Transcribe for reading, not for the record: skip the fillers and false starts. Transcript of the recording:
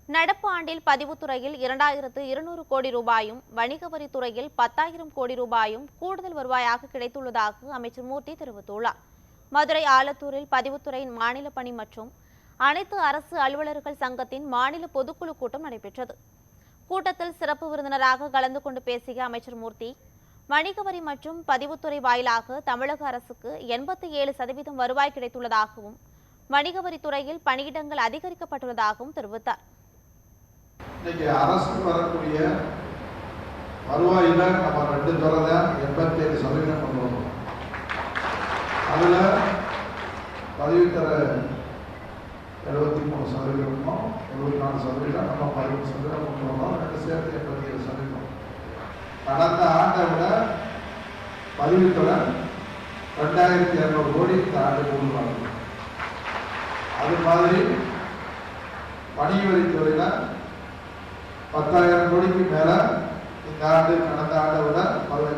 நடப்பு ஆண்டில் பதிவுத்துறையில் 2200 கோடி ரூபாயும், வணிக வரித்துறையில் 10,000 கோடி ரூபாயும் கூடுதல் வருவாயாக கிடைத்துள்ளதாக அமைச்சர் மூர்த்தி தெரிவித்துள்ளார். மதுரை ஆலத்தூரில் பதிவுத்துறை மாநில பணி மற்றும் அனைத்து அரசு அலுவலர்கள் சங்கத்தின் மாநில பொதுக்குழு கூட்டம் நடைபெற்றது. கூட்டத்தில் சிறப்பு விருந்தினராக கலந்து கொண்டு பேசிய அமைச்சர் மூர்த்தி, வணிக வரி மற்றும் பதிவுத்துறை வாயிலாக தமிழக அரசுக்கு 87% வருவாய் கிடைத்துள்ளதாகவும், வணிக வரித்துறையில் பணியிடங்கள் அதிகரிக்கப்பட்டுள்ளதாகவும் தெரிவித்தார். இன்னைக்கு அரசுக்கு வரக்கூடிய வருவாயில நம்ம 2 துறை தான் 87% கொண்டு வரோம். அதுல பதிவுத்துறை 73%, 74% நம்ம 13% கொண்டு வரோம். 2 சேர்த்து 87%. கடந்த ஆண்டை விட பதிவுத்துறை 2200 கோடி இந்த ஆண்டு கொண்டு வரும். அது மாதிரி வணிக வரித்துறையில 10,000 கோடிக்கு மேல இந்த ஆண்டு கடந்த ஆண்டை விட வருவாய்